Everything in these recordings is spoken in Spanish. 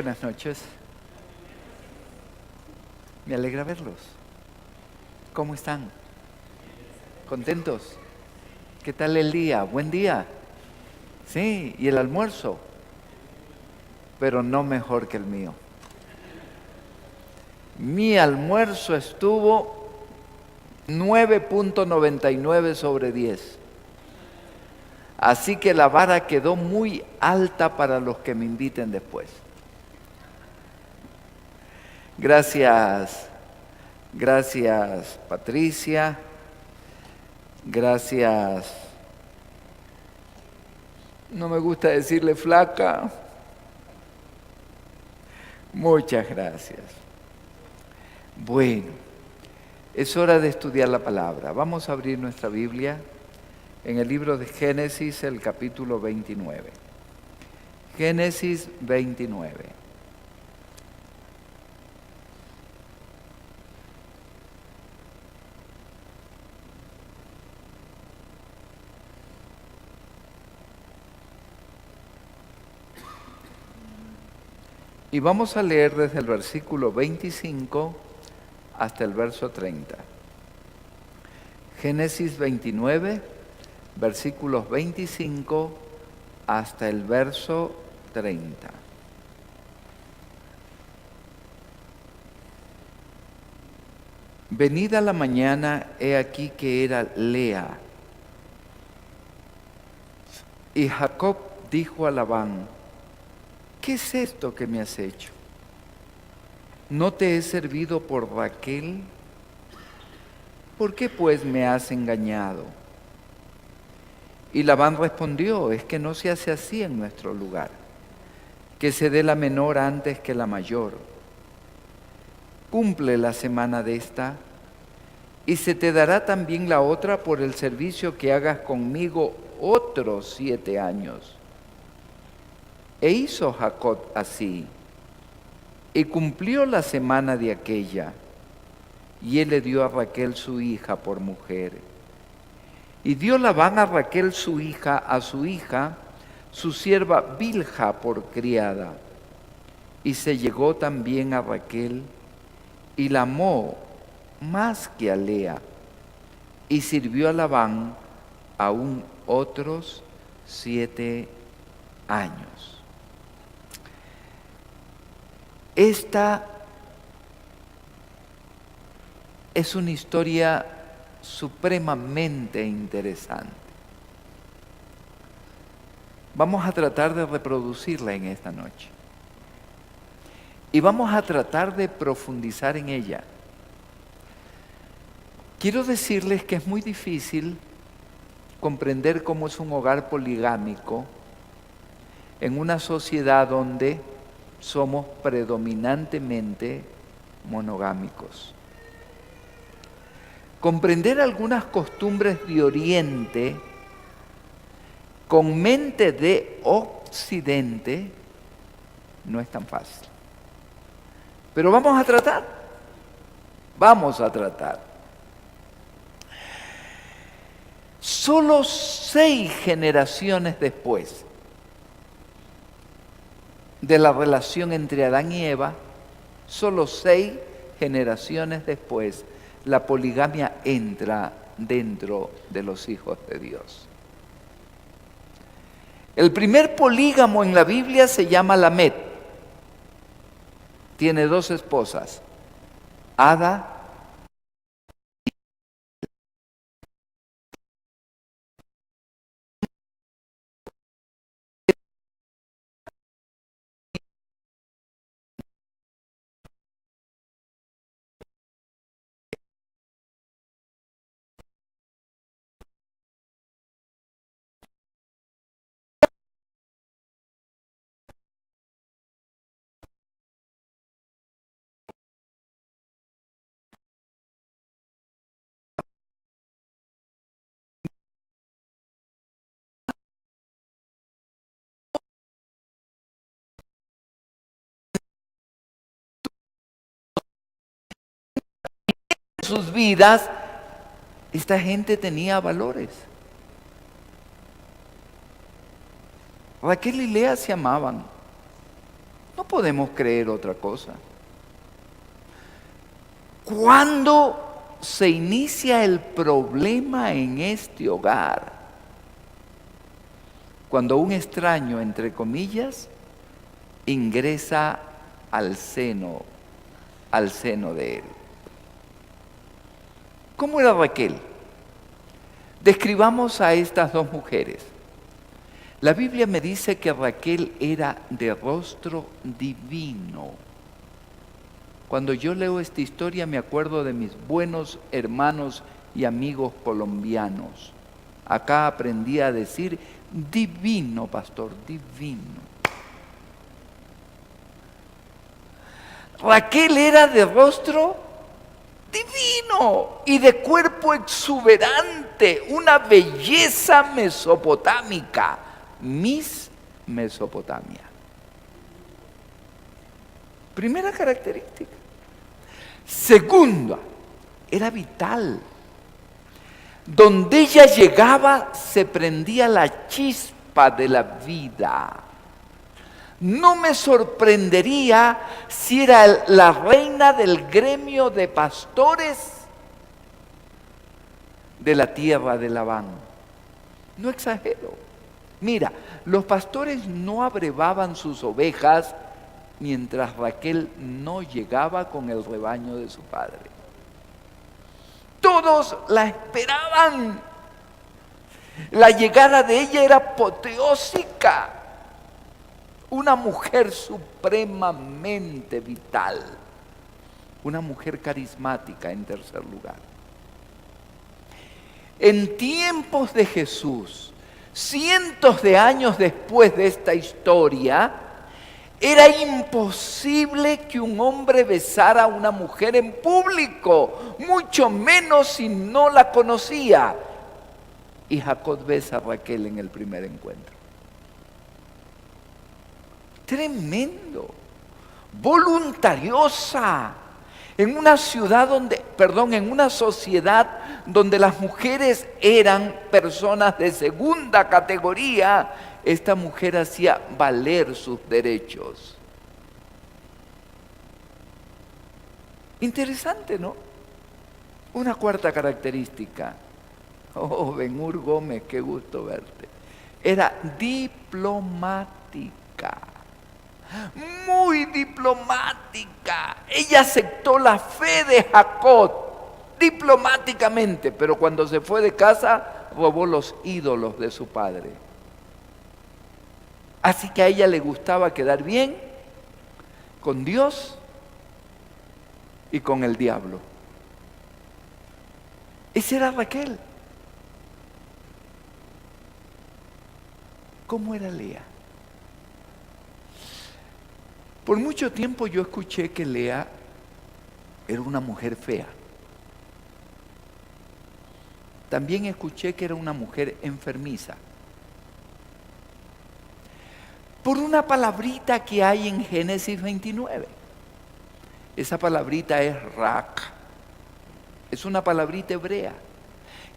Buenas noches. Me alegra verlos. ¿Cómo están? ¿Contentos? ¿Qué tal el día? ¿Buen día? Sí, y el almuerzo, pero no mejor que el mío. Mi almuerzo estuvo 9.99 sobre 10. Así que la vara quedó muy alta para los que me inviten después. Gracias Patricia. Gracias. No me gusta decirle flaca. Muchas gracias. Bueno, es hora de estudiar la palabra. Vamos a abrir nuestra Biblia en el libro de Génesis, el capítulo 29. Génesis 29. Y vamos a leer desde el versículo 25 hasta el verso 30. Génesis 29, versículos 25 hasta el verso 30. Venida la mañana, he aquí que era Lea. Y Jacob dijo a Labán: ¿qué es esto que me has hecho? ¿No te he servido por Raquel? ¿Por qué pues me has engañado? Y Labán respondió: es que no se hace así en nuestro lugar, que se dé la menor antes que la mayor. Cumple la semana de esta, y se te dará también la otra por el servicio que hagas conmigo otros 7 años. E hizo Jacob así, y cumplió la semana de aquella, y él le dio a Raquel su hija por mujer. Y dio Labán a Raquel su hija, su sierva Bilha por criada. Y se llegó también a Raquel, y la amó más que a Lea, y sirvió a Labán aún otros 7 años. Esta es una historia supremamente interesante. Vamos a tratar de reproducirla en esta noche. Y vamos a tratar de profundizar en ella. Quiero decirles que es muy difícil comprender cómo es un hogar poligámico en una sociedad donde somos predominantemente monogámicos. Comprender algunas costumbres de Oriente con mente de Occidente no es tan fácil. Pero vamos a tratar. Solo 6 generaciones después de la relación entre Adán y Eva, solo 6 generaciones después, la poligamia entra dentro de los hijos de Dios. El primer polígamo en la Biblia se llama Lamed. Tiene 2 esposas, Ada en sus vidas, esta gente tenía valores. Raquel y Lea se amaban. No podemos creer otra cosa. ¿Cuándo se inicia el problema en este hogar? Cuando un extraño, entre comillas, ingresa al seno de él. ¿Cómo era Raquel? Describamos a estas dos mujeres. La Biblia me dice que Raquel era de rostro divino. Cuando yo leo esta historia me acuerdo de mis buenos hermanos y amigos colombianos. Acá aprendí a decir divino, pastor, divino. Raquel era de rostro divino y de cuerpo exuberante, una belleza mesopotámica, Miss Mesopotamia. Primera característica. Segunda, era vital. Donde ella llegaba se prendía la chispa de la vida. No me sorprendería si era la reina del gremio de pastores de la tierra de Labán. No exagero. Mira, los pastores no abrevaban sus ovejas mientras Raquel no llegaba con el rebaño de su padre. Todos la esperaban. La llegada de ella era apoteósica. Una mujer supremamente vital. Una mujer carismática, en tercer lugar. En tiempos de Jesús, cientos de años después de esta historia, era imposible que un hombre besara a una mujer en público, mucho menos si no la conocía. Y Jacob besa a Raquel en el primer encuentro. Tremendo, voluntariosa, en una sociedad donde las mujeres eran personas de segunda categoría. Esta mujer hacía valer sus derechos. Interesante, ¿no? Una cuarta característica. Oh, Ben-Hur Gómez, qué gusto verte. Era diplomática. Muy diplomática. Ella aceptó la fe de Jacob diplomáticamente, pero cuando se fue de casa robó los ídolos de su padre. Así que a ella le gustaba quedar bien con Dios y con el diablo. Esa era Raquel. ¿Cómo era Lea? Por mucho tiempo yo escuché que Lea era una mujer fea. También escuché que era una mujer enfermiza. Por una palabrita que hay en Génesis 29. Esa palabrita es rak. Es una palabrita hebrea.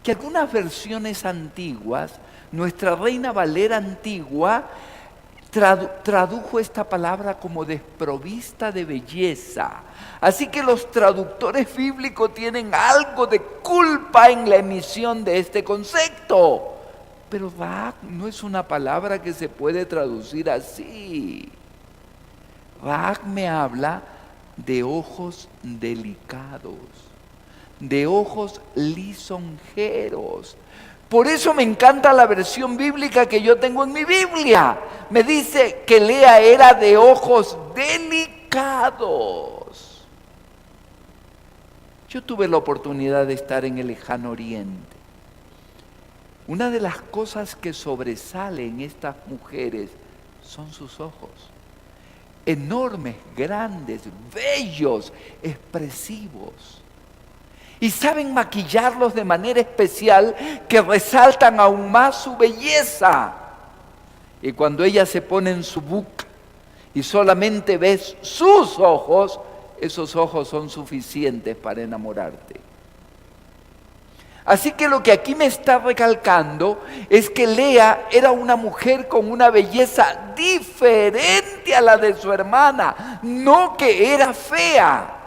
Que algunas versiones antiguas, nuestra Reina Valera antigua, tradujo esta palabra como desprovista de belleza. Así que los traductores bíblicos tienen algo de culpa en la emisión de este concepto. Pero Raak no es una palabra que se puede traducir así. Raak me habla de ojos delicados, de ojos lisonjeros. Por eso me encanta la versión bíblica que yo tengo en mi Biblia. Me dice que Lea era de ojos delicados. Yo tuve la oportunidad de estar en el lejano oriente. Una de las cosas que sobresale en estas mujeres son sus ojos. Enormes, grandes, bellos, expresivos. Y saben maquillarlos de manera especial que resaltan aún más su belleza. Y cuando ella se pone en su book y solamente ves sus ojos, esos ojos son suficientes para enamorarte. Así que lo que aquí me está recalcando es que Lea era una mujer con una belleza diferente a la de su hermana, no que era fea.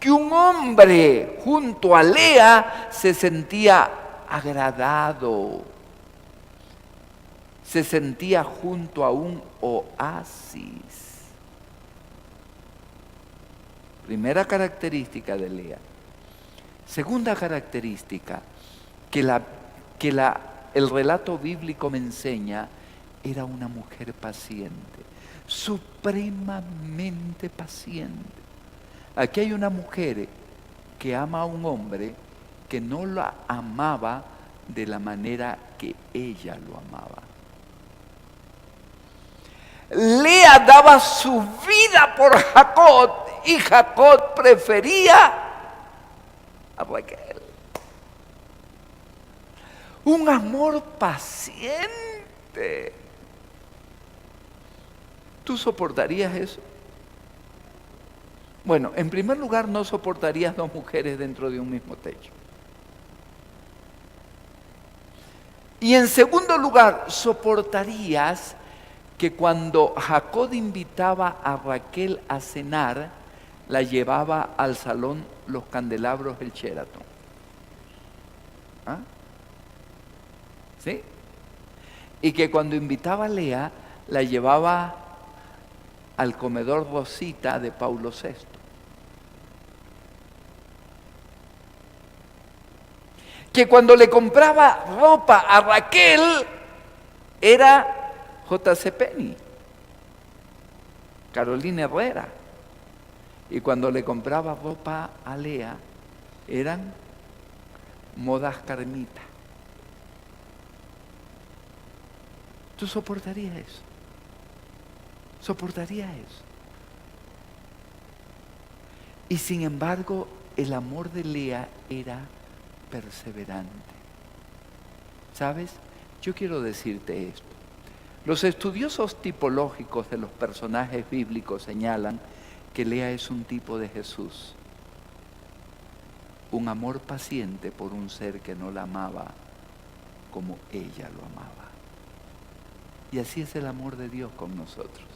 Que un hombre junto a Lea se sentía agradado, se sentía junto a un oasis. Primera característica de Lea. Segunda característica que el relato bíblico me enseña, era una mujer paciente, supremamente paciente. Aquí hay una mujer que ama a un hombre que no la amaba de la manera que ella lo amaba. Lea daba su vida por Jacob y Jacob prefería a Raquel. Un amor paciente. ¿Tú soportarías eso? Bueno, en primer lugar, no soportarías dos mujeres dentro de un mismo techo. Y en segundo lugar, soportarías que cuando Jacob invitaba a Raquel a cenar, la llevaba al salón Los Candelabros del Sheraton. ¿Ah? ¿Sí? Y que cuando invitaba a Lea, la llevaba al comedor Rosita de Paulo VI. Que cuando le compraba ropa a Raquel, era J.C. Penney, Carolina Herrera. Y cuando le compraba ropa a Lea, eran Modas Carmita. ¿Tú soportarías eso? ¿Soportarías eso? Y sin embargo, el amor de Lea era perseverante. ¿Sabes? Yo quiero decirte esto. Los estudiosos tipológicos de los personajes bíblicos señalan que Lea es un tipo de Jesús. Un amor paciente por un ser que no la amaba como ella lo amaba. Y así es el amor de Dios con nosotros.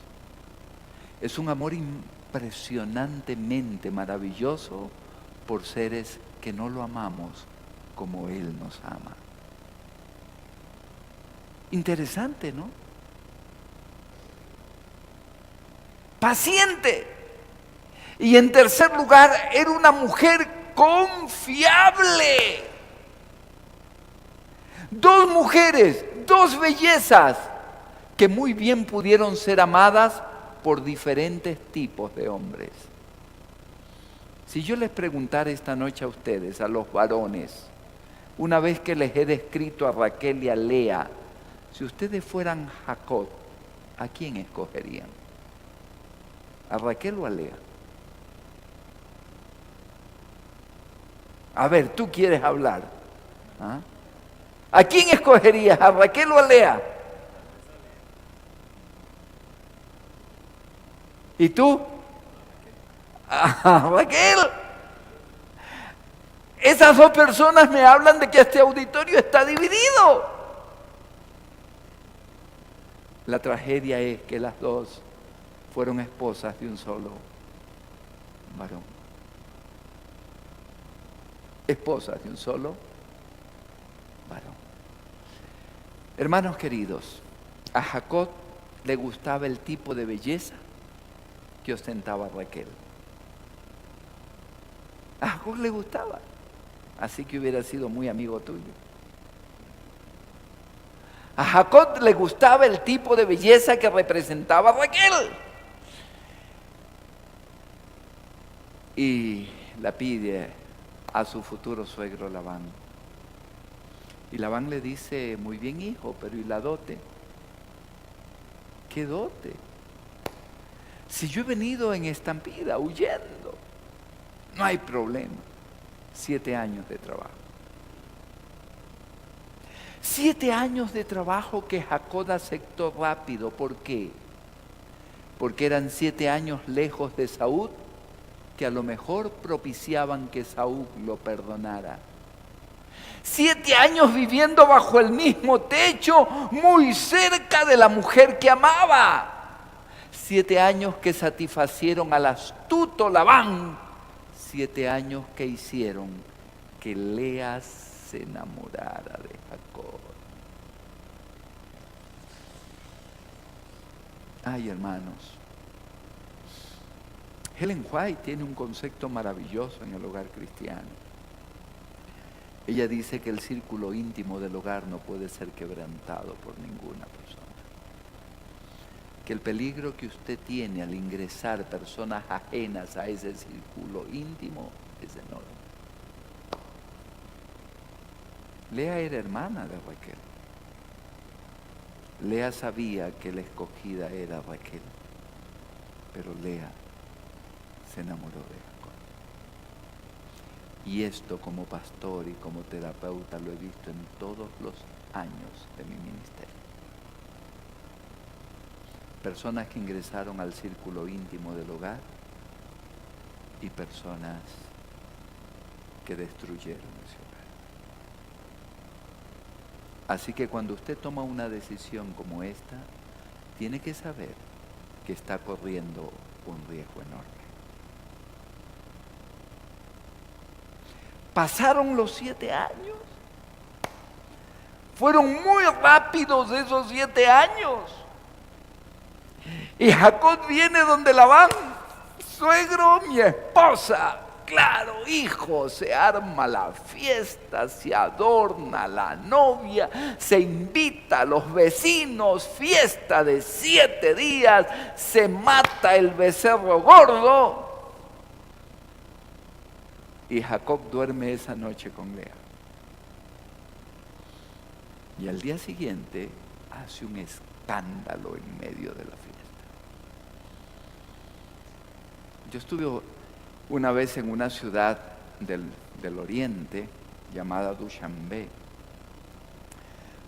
Es un amor impresionantemente maravilloso por seres que no lo amamos como Él nos ama. Interesante, ¿no? Paciente. Y en tercer lugar, era una mujer confiable. Dos mujeres, dos bellezas, que muy bien pudieron ser amadas por diferentes tipos de hombres. Si yo les preguntara esta noche a ustedes, a los varones, una vez que les he descrito a Raquel y a Lea, si ustedes fueran Jacob, ¿a quién escogerían? ¿A Raquel o a Lea? A ver, tú quieres hablar. ¿Ah? ¿A quién escogerías? ¿A Raquel o a Lea? ¿Y tú? A Raquel. Esas dos personas me hablan de que este auditorio está dividido. La tragedia es que las dos fueron esposas de un solo varón. Esposas de un solo varón. Hermanos queridos, a Jacob le gustaba el tipo de belleza que ostentaba Raquel. A Jacob le gustaba, así que hubiera sido muy amigo tuyo. A Jacob le gustaba el tipo de belleza que representaba Raquel. Y la pide a su futuro suegro Labán. Y Labán le dice, muy bien hijo, pero ¿y la dote? ¿Qué dote? Si yo he venido en estampida, huyendo, no hay problema. 7 años de trabajo. 7 años de trabajo que Jacob aceptó rápido. ¿Por qué? Porque eran 7 años lejos de Saúl, que a lo mejor propiciaban que Saúl lo perdonara. 7 años viviendo bajo el mismo techo, muy cerca de la mujer que amaba. 7 años que satisfacieron al astuto Labán. 7 años que hicieron que Lea se enamorara de Jacob. Ay, hermanos, Ellen White tiene un concepto maravilloso en el hogar cristiano. Ella dice que el círculo íntimo del hogar no puede ser quebrantado por ninguna persona. Que el peligro que usted tiene al ingresar personas ajenas a ese círculo íntimo es enorme. Lea era hermana de Raquel. Lea sabía que la escogida era Raquel, pero Lea se enamoró de Jacob. Y esto como pastor y como terapeuta lo he visto en todos los años de mi ministerio. Personas que ingresaron al círculo íntimo del hogar y personas que destruyeron ese hogar. Así que cuando usted toma una decisión como esta, tiene que saber que está corriendo un riesgo enorme. Pasaron los 7 años. Fueron muy rápidos esos 7 años. Y Jacob viene donde Labán, suegro, mi esposa. Claro, hijo, se arma la fiesta, se adorna la novia, se invita a los vecinos, fiesta de 7 días, se mata el becerro gordo. Y Jacob duerme esa noche con Lea. Y al día siguiente hace un escándalo en medio de la fiesta. Yo estuve una vez en una ciudad del oriente llamada Dushanbe,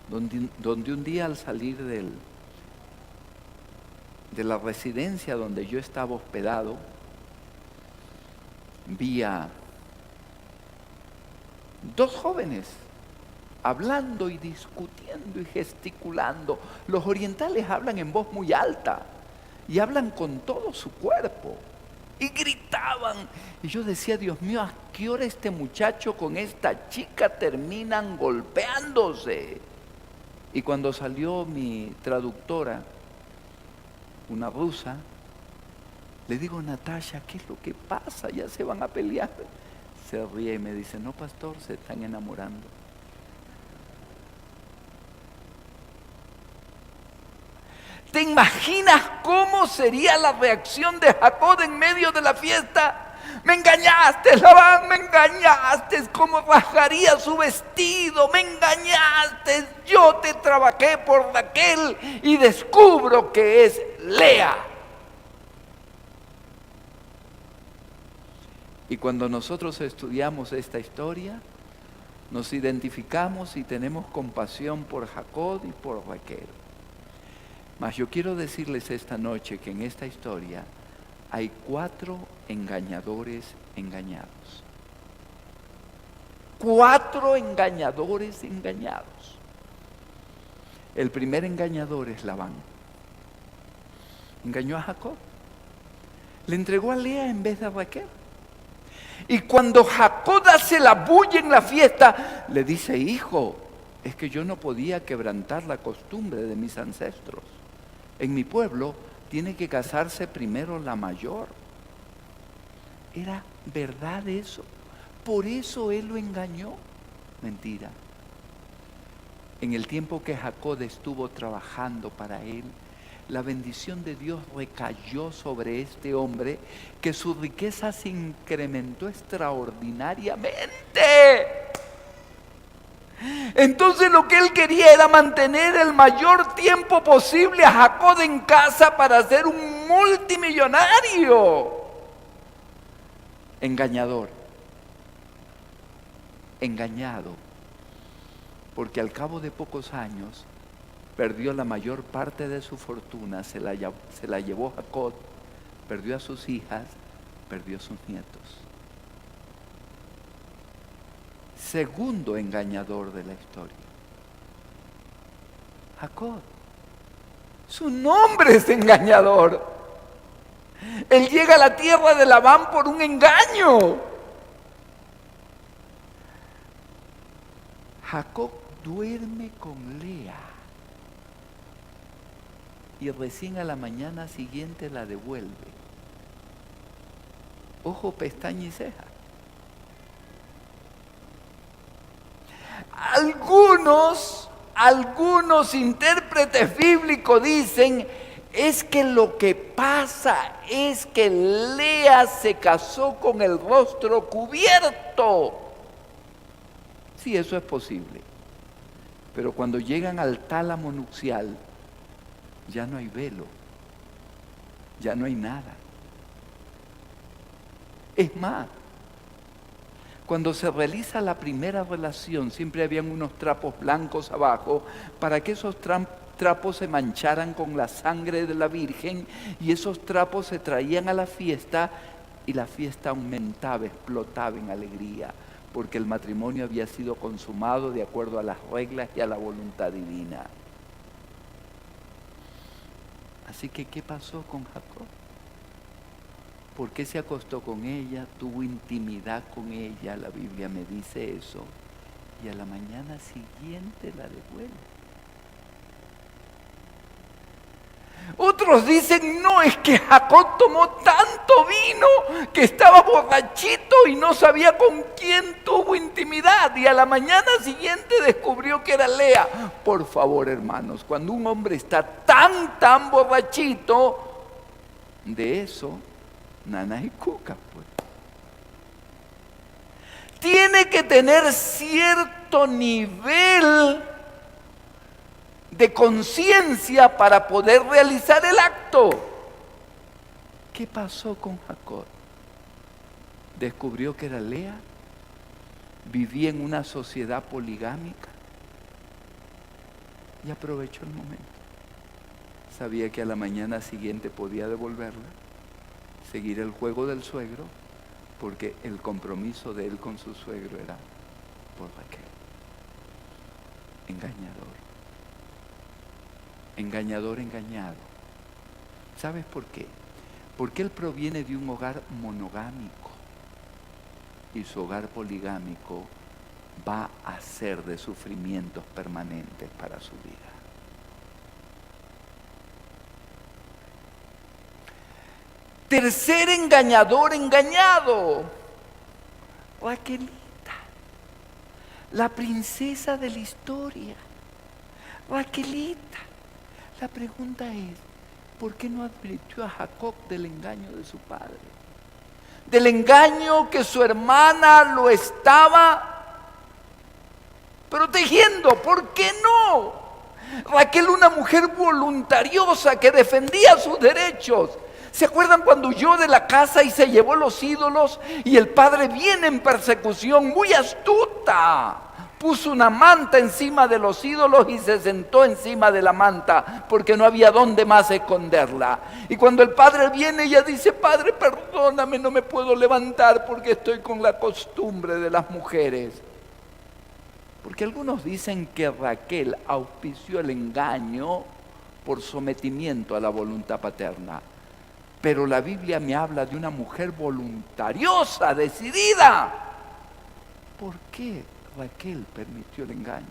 donde un día al salir de la residencia donde yo estaba hospedado, vi a 2 jóvenes hablando y discutiendo y gesticulando. Los orientales hablan en voz muy alta y hablan con todo su cuerpo. Y gritaban. Y yo decía, Dios mío, ¿a qué hora este muchacho con esta chica terminan golpeándose? Y cuando salió mi traductora, una rusa, le digo, Natasha, ¿qué es lo que pasa? Ya se van a pelear. Se ríe y me dice, no, pastor, se están enamorando. ¿Te imaginas cómo sería la reacción de Jacob en medio de la fiesta? Me engañaste, Labán, me engañaste. ¿Cómo rasgaría su vestido? Me engañaste. Yo te trabajé por Raquel y descubro que es Lea. Y cuando nosotros estudiamos esta historia, nos identificamos y tenemos compasión por Jacob y por Raquel. Mas yo quiero decirles esta noche que en esta historia hay 4 engañadores engañados. 4 engañadores engañados. El primer engañador es Labán. Engañó a Jacob. Le entregó a Lea en vez de a Raquel. Y cuando Jacob hace la bulla en la fiesta, le dice, hijo, es que yo no podía quebrantar la costumbre de mis ancestros. En mi pueblo tiene que casarse primero la mayor. ¿Era verdad eso? ¿Por eso él lo engañó? Mentira. En el tiempo que Jacob estuvo trabajando para él, la bendición de Dios recayó sobre este hombre, que su riqueza se incrementó extraordinariamente. Entonces lo que él quería era mantener el mayor tiempo posible a Jacob en casa para ser un multimillonario. Engañador. Engañado. Porque al cabo de pocos años perdió la mayor parte de su fortuna, se la llevó Jacob, perdió a sus hijas, perdió a sus nietos. segundo engañador de la historia. Jacob. Su nombre es engañador. Él llega a la tierra de Labán por un engaño. Jacob duerme con Lea y recién a la mañana siguiente la devuelve. Ojo, pestaña y ceja. Algunos intérpretes bíblicos dicen es que lo que pasa es que Lea se casó con el rostro cubierto. Sí, eso es posible. Pero cuando llegan al tálamo nupcial, ya no hay velo, ya no hay nada. Es más, cuando se realiza la primera relación, siempre habían unos trapos blancos abajo para que esos trapos se mancharan con la sangre de la Virgen, y esos trapos se traían a la fiesta y la fiesta aumentaba, explotaba en alegría, porque el matrimonio había sido consumado de acuerdo a las reglas y a la voluntad divina. Así que, ¿qué pasó con Jacob? ¿Por qué se acostó con ella? Tuvo intimidad con ella, la Biblia me dice eso, y a la mañana siguiente la devuelve. Otros dicen, no, es que Jacob tomó tanto vino que estaba borrachito y no sabía con quién tuvo intimidad, y a la mañana siguiente descubrió que era Lea. Por favor, hermanos, cuando un hombre está tan borrachito, de eso nana y cuca, pues. Tiene que tener cierto nivel de conciencia para poder realizar el acto. ¿Qué pasó con Jacob? Descubrió que era Lea, vivía en una sociedad poligámica y aprovechó el momento. Sabía que a la mañana siguiente podía devolverla, seguir el juego del suegro, porque el compromiso de él con su suegro era por Raquel. Engañador, engañado. ¿Sabes por qué? Porque él proviene de un hogar monogámico y su hogar poligámico va a ser de sufrimientos permanentes para su vida. Tercer engañador, engañado. Raquelita, la princesa de la historia. Raquelita. La pregunta es, ¿por qué no advirtió a Jacob del engaño de su padre? Del engaño que su hermana lo estaba protegiendo. ¿Por qué no? Raquel, una mujer voluntariosa que defendía sus derechos. ¿Se acuerdan cuando huyó de la casa y se llevó los ídolos? Y el padre viene en persecución, muy astuta. Puso una manta encima de los ídolos y se sentó encima de la manta porque no había dónde más esconderla. Y cuando el padre viene, ella dice, padre, perdóname, no me puedo levantar porque estoy con la costumbre de las mujeres. Porque algunos dicen que Raquel auspició el engaño por sometimiento a la voluntad paterna. Pero la Biblia me habla de una mujer voluntariosa, decidida. ¿Por qué Raquel permitió el engaño?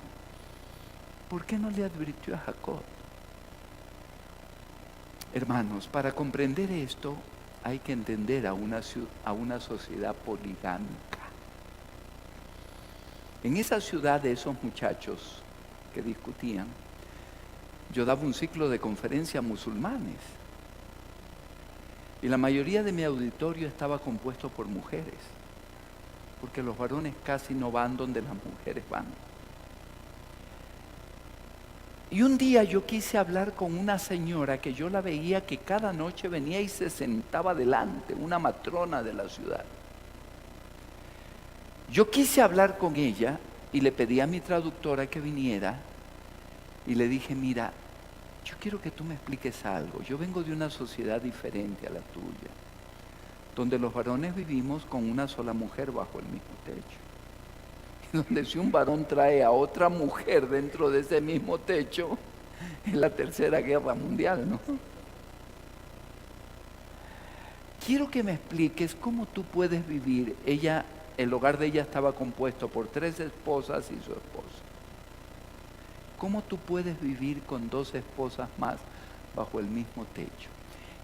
¿Por qué no le advirtió a Jacob? Hermanos, para comprender esto hay que entender a una sociedad poligámica. En esa ciudad de esos muchachos que discutían, yo daba un ciclo de conferencias a musulmanes. Y la mayoría de mi auditorio estaba compuesto por mujeres, porque los varones casi no van donde las mujeres van. Y un día yo quise hablar con una señora que yo la veía que cada noche venía y se sentaba delante, una matrona de la ciudad. Yo quise hablar con ella y le pedí a mi traductora que viniera y le dije, mira, yo quiero que tú me expliques algo. Yo vengo de una sociedad diferente a la tuya, donde los varones vivimos con una sola mujer bajo el mismo techo. donde si un varón trae a otra mujer dentro de ese mismo techo, es la Tercera Guerra Mundial, ¿no? Quiero que me expliques cómo tú puedes vivir. El hogar de ella estaba compuesto por 3 esposas y su esposo. ¿Cómo tú puedes vivir con 2 esposas más bajo el mismo techo?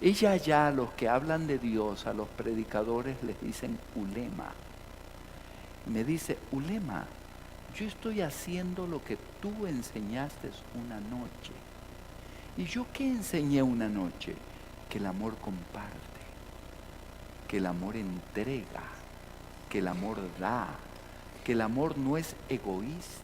Ella ya, a los que hablan de Dios, a los predicadores les dicen ulema. Me dice, ulema, yo estoy haciendo lo que tú enseñaste una noche. ¿Y yo qué enseñé una noche? Que el amor comparte, que el amor entrega, que el amor da, que el amor no es egoísta.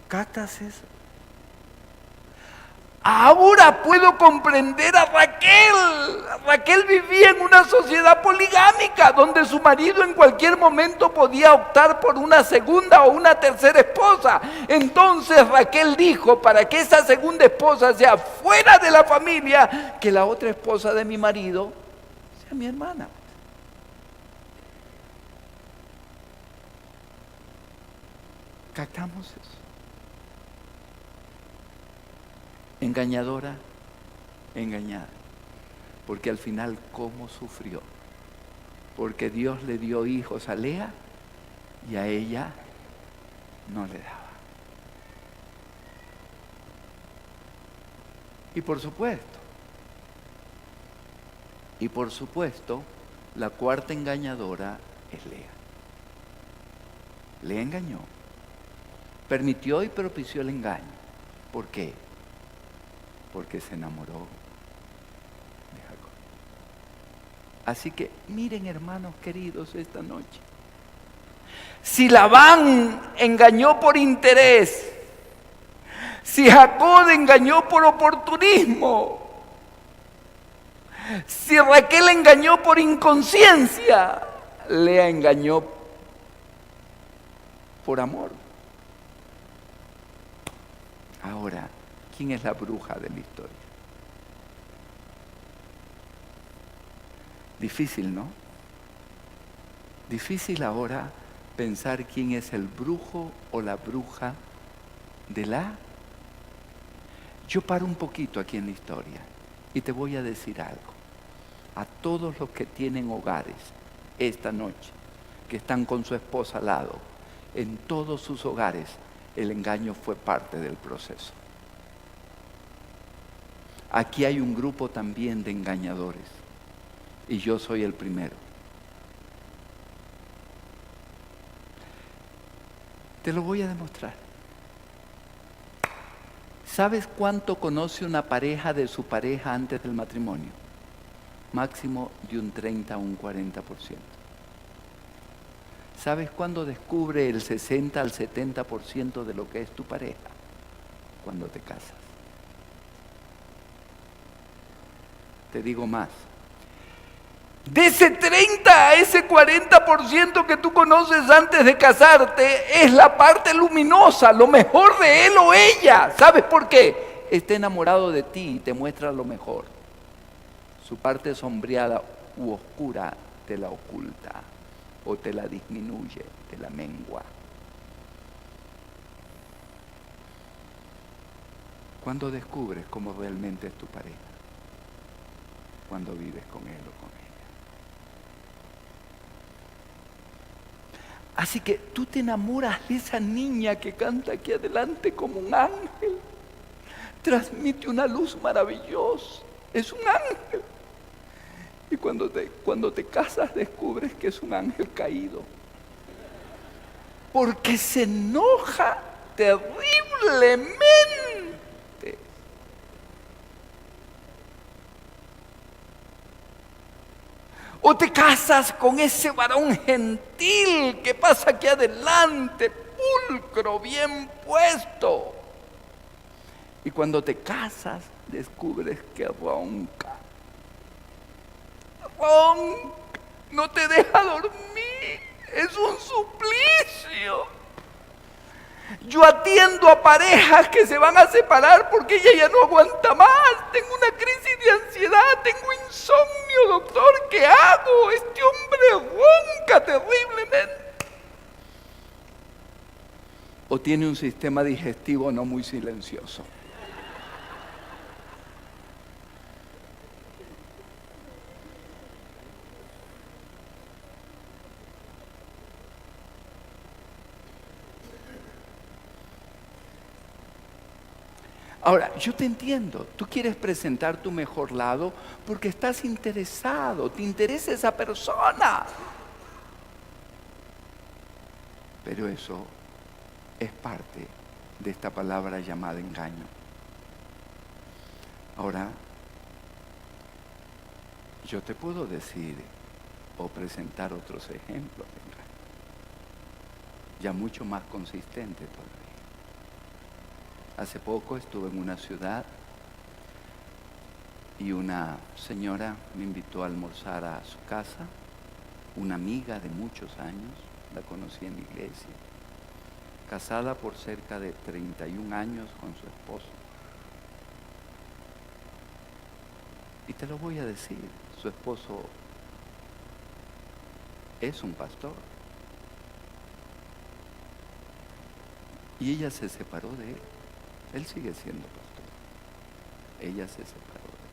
¿Captas eso? Ahora puedo comprender a Raquel. Raquel vivía en una sociedad poligámica donde su marido en cualquier momento podía optar por una segunda o una tercera esposa. Entonces Raquel dijo, para que esa segunda esposa sea fuera de la familia, que la otra esposa de mi marido sea mi hermana. ¿Captamos eso? Engañadora, engañada. Porque al final, ¿cómo sufrió? Porque Dios le dio hijos a Lea y a ella no le daba. Y por supuesto, la cuarta engañadora es Lea. Le engañó, permitió y propició el engaño. ¿Por qué? Porque se enamoró de Jacob. Así que miren, hermanos queridos, esta noche, si Labán engañó por interés, si Jacob engañó por oportunismo, si Raquel engañó por inconsciencia, Lea engañó por amor. Ahora, ¿quién es la bruja de la historia? Difícil, ¿no? Difícil ahora pensar quién es el brujo o la bruja de la... Yo paro un poquito aquí en la historia y te voy a decir algo. A todos los que tienen hogares esta noche, que están con su esposa al lado, en todos sus hogares el engaño fue parte del proceso. Aquí hay un grupo también de engañadores y yo soy el primero. Te lo voy a demostrar. ¿Sabes cuánto conoce una pareja de su pareja antes del matrimonio? Máximo de un 30 a un 40%. ¿Sabes cuándo descubre el 60 al 70% de lo que es tu pareja? Cuando te casas. Te digo más. De ese 30 a ese 40% que tú conoces antes de casarte, es la parte luminosa, lo mejor de él o ella. ¿Sabes por qué? Está enamorado de ti y te muestra lo mejor. Su parte sombreada u oscura te la oculta o te la disminuye, te la mengua. ¿Cuándo descubres cómo realmente es tu pareja? Cuando vives con él o con ella. Así que tú te enamoras de esa niña que canta aquí adelante como un ángel. Transmite una luz maravillosa. Es un ángel. Y cuando te casas descubres que es un ángel caído. Porque se enoja terriblemente. O te casas con ese varón gentil que pasa aquí adelante, pulcro, bien puesto. Y cuando te casas, descubres que ronca. Ronca, no te deja dormir, es un suplicio. Yo atiendo a parejas que se van a separar porque ella ya no aguanta más. Tengo una crisis de ansiedad, tengo insomnio, doctor, ¿qué hago? Este hombre ronca terriblemente. O tiene un sistema digestivo no muy silencioso. Ahora, yo te entiendo, tú quieres presentar tu mejor lado porque estás interesado, te interesa esa persona. Pero eso es parte de esta palabra llamada engaño. Ahora, yo te puedo decir o presentar otros ejemplos de engaño, ya mucho más consistentes todavía. Hace poco estuve en una ciudad y una señora me invitó a almorzar a su casa, una amiga de muchos años, la conocí en la iglesia, casada por cerca de 31 años con su esposo. Y te lo voy a decir, su esposo es un pastor. Y ella se separó de él. Él sigue siendo pastor. Ella se separó de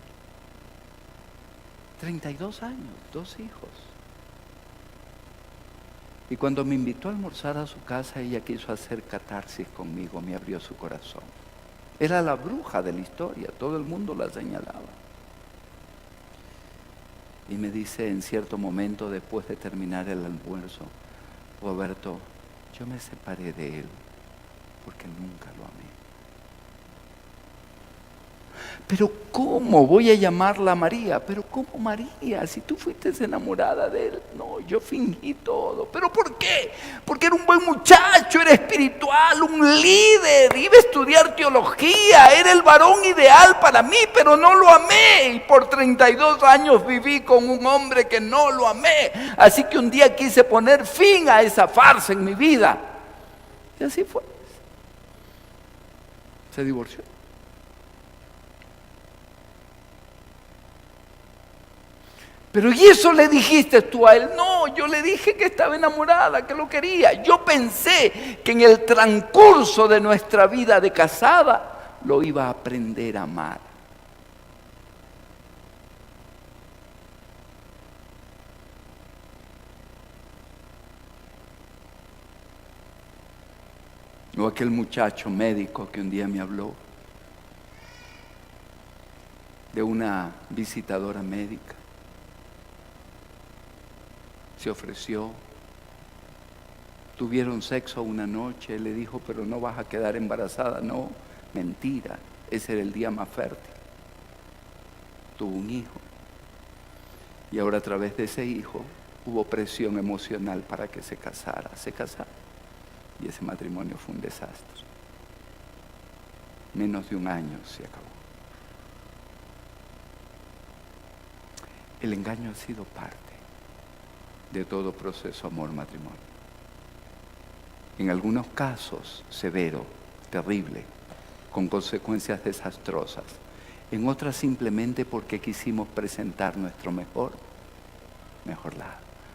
él. 32 años, 2 hijos. Y cuando me invitó a almorzar a su casa, ella quiso hacer catarsis conmigo, me abrió su corazón. Era la bruja de la historia, todo el mundo la señalaba. Y me dice en cierto momento, después de terminar el almuerzo, Roberto, yo me separé de él porque nunca lo amé. Pero ¿cómo voy a llamarla María? Pero ¿cómo María? Si tú fuiste enamorada de él. No, yo fingí todo. ¿Pero por qué? Porque era un buen muchacho, era espiritual, un líder, iba a estudiar teología, era el varón ideal para mí, pero no lo amé. Y por 32 años viví con un hombre que no lo amé. Así que un día quise poner fin a esa farsa en mi vida. Y así fue. Se divorció. Pero ¿y eso le dijiste tú a él? No, yo le dije que estaba enamorada, que lo quería. Yo pensé que en el transcurso de nuestra vida de casada lo iba a aprender a amar. O aquel muchacho médico que un día me habló de una visitadora médica. Se ofreció, tuvieron sexo una noche, le dijo, pero no vas a quedar embarazada. No, mentira, ese era el día más fértil. Tuvo un hijo y ahora a través de ese hijo hubo presión emocional para que se casara. Se casaron y ese matrimonio fue un desastre. Menos de un año se acabó. El engaño ha sido parte de todo proceso amor-matrimonio. En algunos casos severo, terrible, con consecuencias desastrosas. En otras simplemente porque quisimos presentar nuestro mejor lado.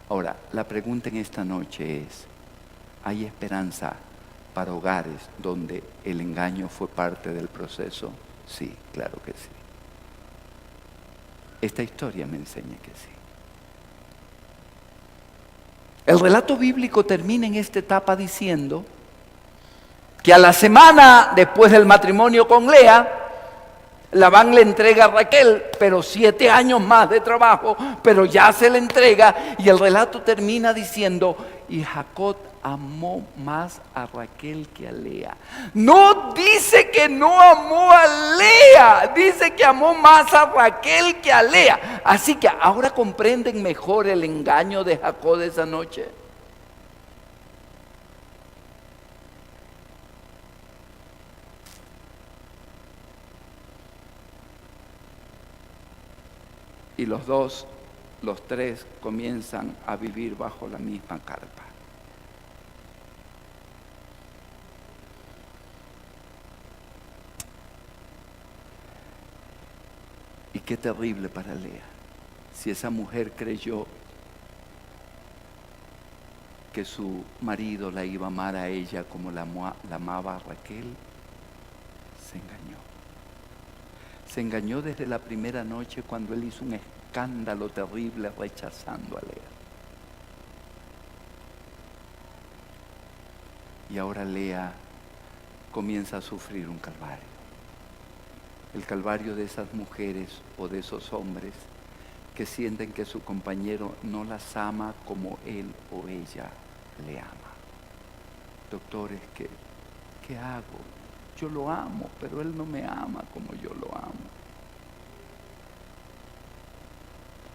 Ahora, la pregunta en esta noche es, ¿hay esperanza para hogares donde el engaño fue parte del proceso? Sí, claro que sí. Esta historia me enseña que sí. El relato bíblico termina en esta etapa diciendo que a la semana después del matrimonio con Lea, Labán le entrega a Raquel, pero 7 años más de trabajo, pero ya se le entrega, y el relato termina diciendo, y Jacob amó más a Raquel que a Lea. No dice que no amó a Lea, dice que amó más a Raquel que a Lea. Así que ahora comprenden mejor el engaño de Jacob de esa noche. Y los tres comienzan a vivir bajo la misma carpa. Y qué terrible para Lea, si esa mujer creyó que su marido la iba a amar a ella como la amaba a Raquel, se engañó. Se engañó desde la primera noche cuando él hizo un escándalo terrible rechazando a Lea. Y ahora Lea comienza a sufrir un calvario. El calvario de esas mujeres o de esos hombres que sienten que su compañero no las ama como él o ella le ama. Doctores, ¿qué hago? Yo lo amo, pero él no me ama como yo lo amo.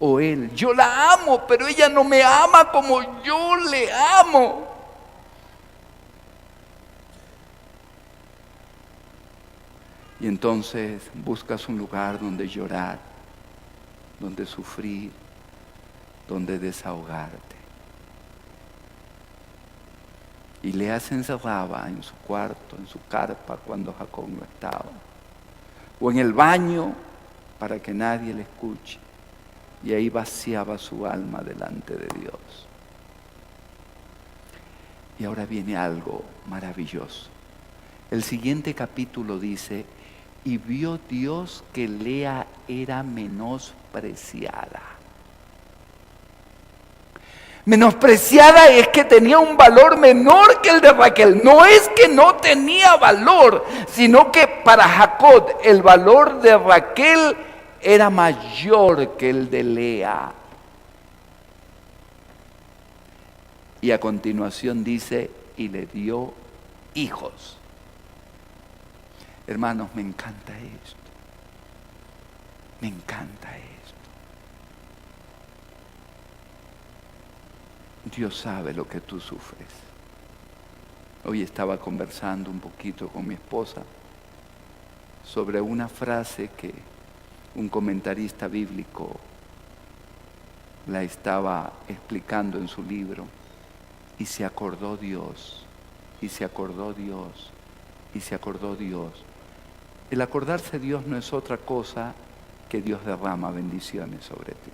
O él, yo la amo, pero ella no me ama como yo le amo. Y entonces buscas un lugar donde llorar, donde sufrir, donde desahogarte. Y Lea se encerraba en su cuarto, en su carpa cuando Jacob no estaba, o en el baño para que nadie le escuche, y ahí vaciaba su alma delante de Dios. Y ahora viene algo maravilloso. El siguiente capítulo dice: y vio Dios que Lea era menospreciada. Menospreciada es que tenía un valor menor que el de Raquel. No es que no tenía valor, sino que para Jacob el valor de Raquel era mayor que el de Lea. Y a continuación dice: y le dio hijos. Hermanos, me encanta esto. Me encanta esto. Dios sabe lo que tú sufres. Hoy estaba conversando un poquito con mi esposa sobre una frase que un comentarista bíblico la estaba explicando en su libro, y se acordó Dios, y se acordó Dios, y se acordó Dios. El acordarse de Dios no es otra cosa que Dios derrama bendiciones sobre ti.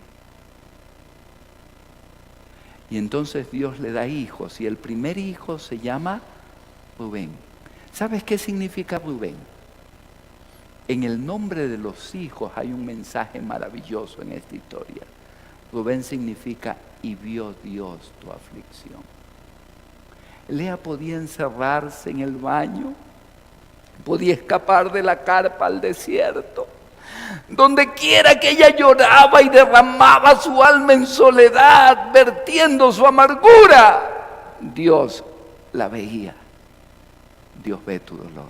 Y entonces Dios le da hijos, y el primer hijo se llama Rubén. ¿Sabes qué significa Rubén? En el nombre de los hijos hay un mensaje maravilloso en esta historia. Rubén significa: y vio Dios tu aflicción. Lea podía encerrarse en el baño, podía escapar de la carpa al desierto. Donde quiera que ella lloraba y derramaba su alma en soledad, vertiendo su amargura, Dios la veía. Dios ve tu dolor,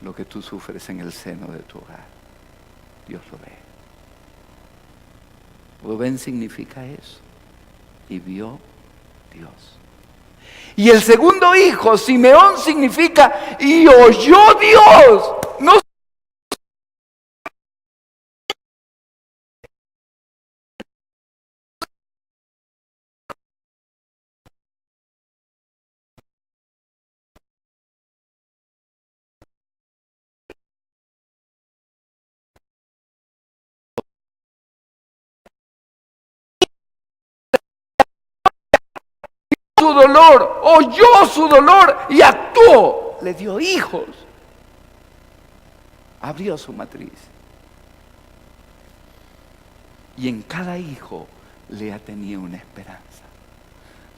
lo que tú sufres en el seno de tu hogar. Dios lo ve. Rubén significa eso: y vio Dios. Y el segundo hijo, Simeón, significa: y oyó Dios. No su dolor, oyó su dolor y actuó. Le dio hijos. Abrió su matriz. Y en cada hijo Lea tenía una esperanza.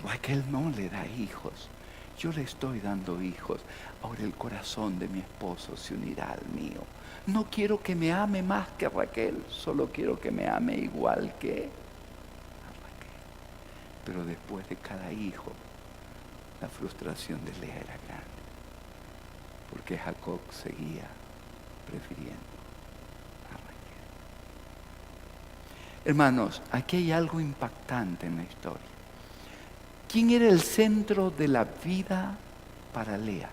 Raquel no le da hijos. Yo le estoy dando hijos. Ahora el corazón de mi esposo se unirá al mío. No quiero que me ame más que Raquel, solo quiero que me ame igual que a Raquel. Pero después de cada hijo, la frustración de Lea era grande, porque Jacob seguía prefiriendo a Raquel. Hermanos, aquí hay algo impactante en la historia. ¿Quién era el centro de la vida para Lea?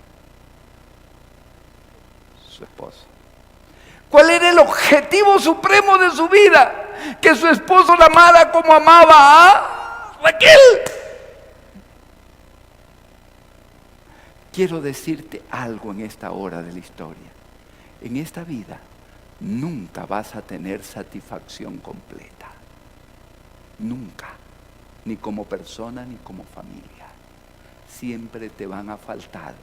Su esposo. ¿Cuál era el objetivo supremo de su vida? Que su esposo la amara como amaba a Raquel. Quiero decirte algo en esta hora de la historia. En esta vida, nunca vas a tener satisfacción completa. Nunca. Ni como persona ni como familia. Siempre te van a faltar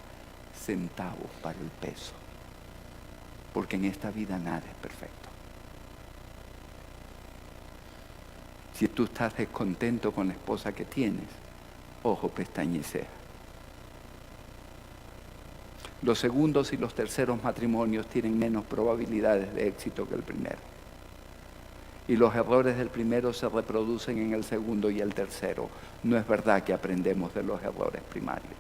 centavos para el peso. Porque en esta vida nada es perfecto. Si tú estás descontento con la esposa que tienes, ojo, pestaña y ceja. Los segundos y los terceros matrimonios tienen menos probabilidades de éxito que el primero. Y los errores del primero se reproducen en el segundo y el tercero. No es verdad que aprendemos de los errores primarios.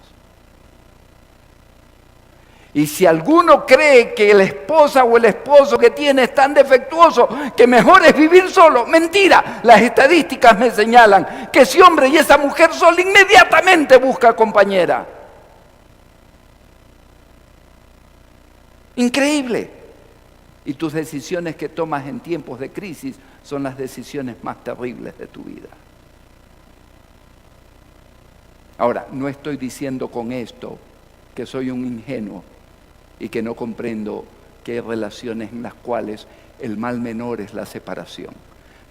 Y si alguno cree que la esposa o el esposo que tiene es tan defectuoso que mejor es vivir solo, mentira. Las estadísticas me señalan que ese hombre y esa mujer sola inmediatamente busca compañera. Increíble. Y tus decisiones que tomas en tiempos de crisis son las decisiones más terribles de tu vida. Ahora, no estoy diciendo con esto que soy un ingenuo y que no comprendo que hay relaciones en las cuales el mal menor es la separación.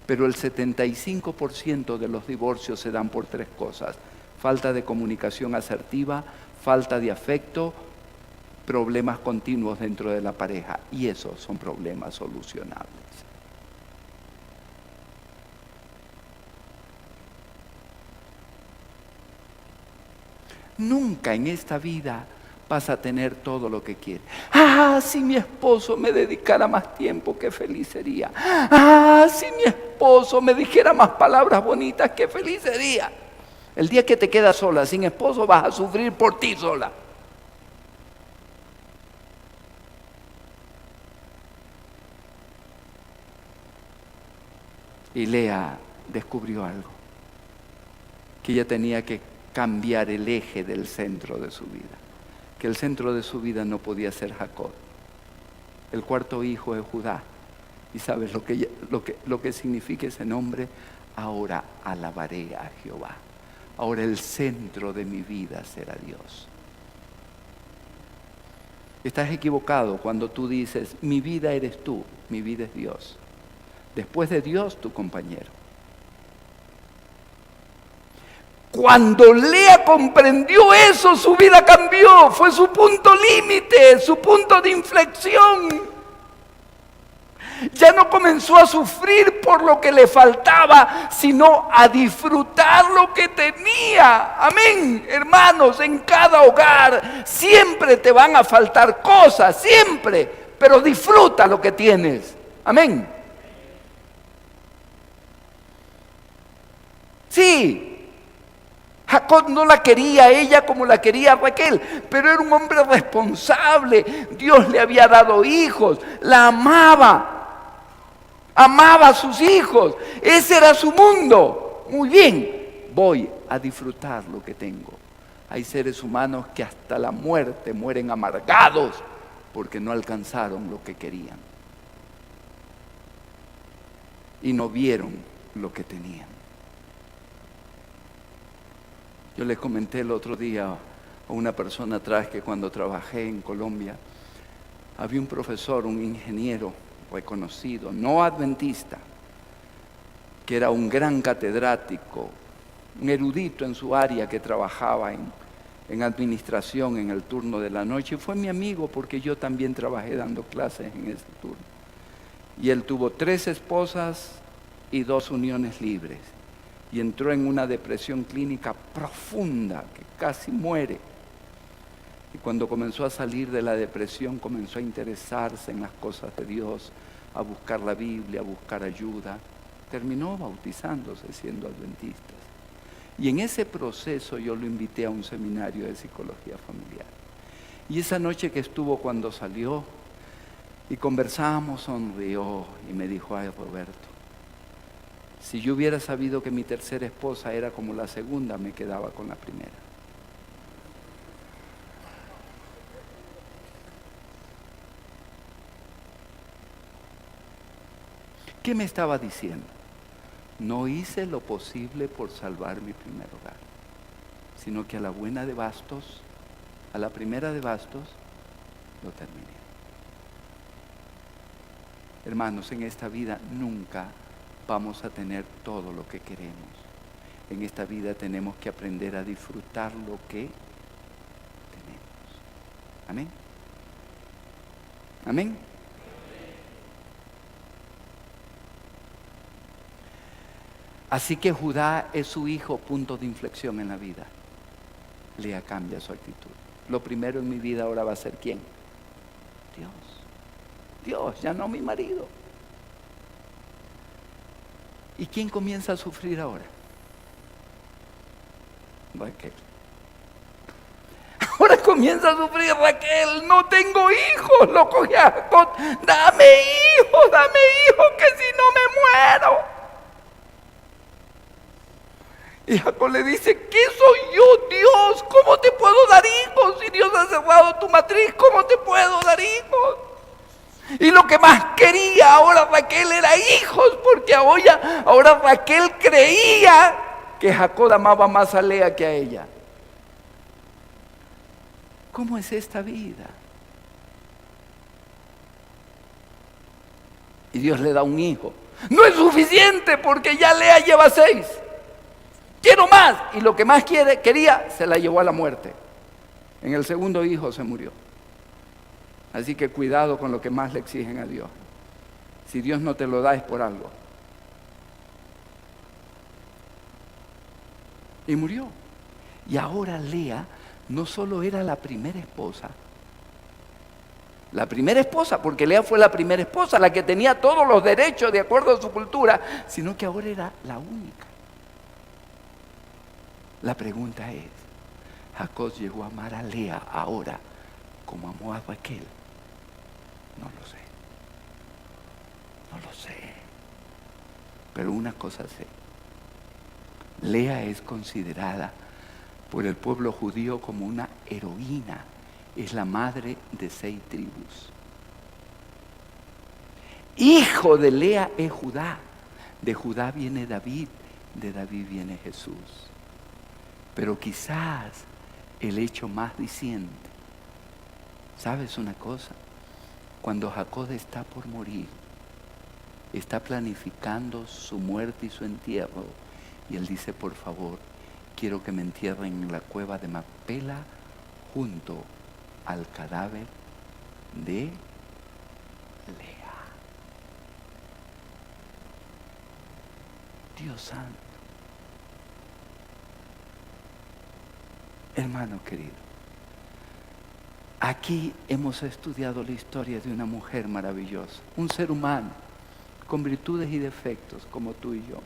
Pero el 75% de los divorcios se dan por 3 cosas: falta de comunicación asertiva, falta de afecto, problemas continuos dentro de la pareja. Y esos son problemas solucionables. Nunca en esta vida vas a tener todo lo que quieres. Ah, si mi esposo me dedicara más tiempo, qué feliz sería. Ah, si mi esposo me dijera más palabras bonitas, qué feliz sería. El día que te quedas sola, sin esposo, vas a sufrir por ti sola. Y Lea descubrió algo, que ella tenía que cambiar el eje del centro de su vida, que el centro de su vida no podía ser Jacob. El cuarto hijo es Judá. ¿Y sabes lo que significa ese nombre? Ahora alabaré a Jehová. Ahora el centro de mi vida será Dios. Estás equivocado cuando tú dices, mi vida eres tú, mi vida es Dios. Después de Dios, tu compañero. Cuando Lea comprendió eso, su vida cambió. Fue su punto límite, su punto de inflexión. Ya no comenzó a sufrir por lo que le faltaba, sino a disfrutar lo que tenía. Amén, hermanos, en cada hogar siempre te van a faltar cosas, siempre, pero disfruta lo que tienes. Amén. Sí. Jacob no la quería a ella como la quería a Raquel, pero era un hombre responsable. Dios le había dado hijos, la amaba, amaba a sus hijos. Ese era su mundo. Muy bien, voy a disfrutar lo que tengo. Hay seres humanos que hasta la muerte mueren amargados porque no alcanzaron lo que querían y no vieron lo que tenían. Yo les comenté el otro día a una persona atrás que cuando trabajé en Colombia, había un profesor, un ingeniero reconocido, no adventista, que era un gran catedrático, un erudito en su área que trabajaba en administración en el turno de la noche. Y fue mi amigo porque yo también trabajé dando clases en ese turno. Y él tuvo 3 esposas y 2 uniones libres. Y entró en una depresión clínica profunda, que casi muere. Y cuando comenzó a salir de la depresión, comenzó a interesarse en las cosas de Dios, a buscar la Biblia, a buscar ayuda. Terminó bautizándose siendo adventista. Y en ese proceso yo lo invité a un seminario de psicología familiar. Y esa noche que estuvo, cuando salió y conversamos, sonrió y me dijo, ay, Roberto, si yo hubiera sabido que mi tercera esposa era como la segunda, me quedaba con la primera. ¿Qué me estaba diciendo? No hice lo posible por salvar mi primer hogar, sino que a la buena de bastos, a la primera de bastos, lo terminé. Hermanos, en esta vida nunca vamos a tener todo lo que queremos. En esta vida tenemos que aprender a disfrutar lo que tenemos. Amén. Amén. Así que Judá es su hijo, punto de inflexión en la vida. Lea cambia su actitud. Lo primero en mi vida ahora va a ser ¿quién? Dios. Dios, ya no mi marido. ¿Y quién comienza a sufrir ahora? Raquel. Ahora comienza a sufrir Raquel. No tengo hijos. Lo coge a Jacob. Dame hijos, que si no me muero. Y Jacob le dice, ¿qué soy yo, Dios? ¿Cómo te puedo dar hijos? Si Dios ha cerrado tu matriz, ¿cómo te puedo dar hijos? Y lo que más quería ahora Raquel era hijos, porque ahora Raquel creía que Jacob amaba más a Lea que a ella. ¿Cómo es esta vida? Y Dios le da un hijo. No es suficiente porque ya Lea lleva 6. Quiero más. Y lo que más quería, se la llevó a la muerte. En el segundo hijo se murió. Así que cuidado con lo que más le exigen a Dios. Si Dios no te lo da es por algo. Y murió. Y ahora Lea no solo era la primera esposa, porque Lea fue la primera esposa, la que tenía todos los derechos de acuerdo a su cultura, sino que ahora era la única. La pregunta es, ¿Jacob llegó a amar a Lea ahora como amó a Raquel? No lo sé. No lo sé. Pero una cosa sé. Lea es considerada por el pueblo judío como una heroína. Es la madre de 6 tribus. Hijo de Lea es Judá. De Judá viene David. De David viene Jesús. Pero quizás el hecho más diciente. ¿Sabes una cosa? Cuando Jacob está por morir, está planificando su muerte y su entierro, y él dice, por favor, quiero que me entierren en la cueva de Macpela junto al cadáver de Lea. Dios santo. Hermano querido, aquí hemos estudiado la historia de una mujer maravillosa, un ser humano con virtudes y defectos como tú y yo.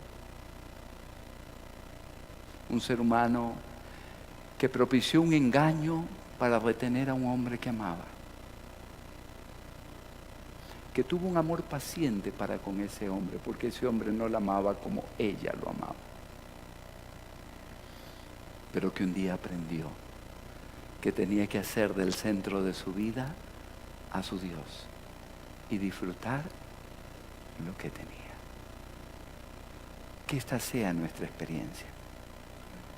Un ser humano que propició un engaño para retener a un hombre que amaba. Que tuvo un amor paciente para con ese hombre, porque ese hombre no la amaba como ella lo amaba. Pero que un día aprendió que tenía que hacer del centro de su vida a su Dios y disfrutar lo que tenía. Que esta sea nuestra experiencia.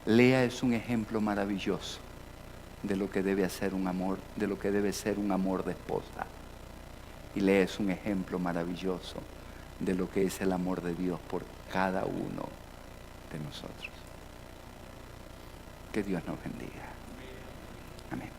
Lea es un ejemplo maravilloso de lo que debe ser un amor de esposa. Y Lea es un ejemplo maravilloso de lo que es el amor de Dios por cada uno de nosotros. Que Dios nos bendiga. Amén.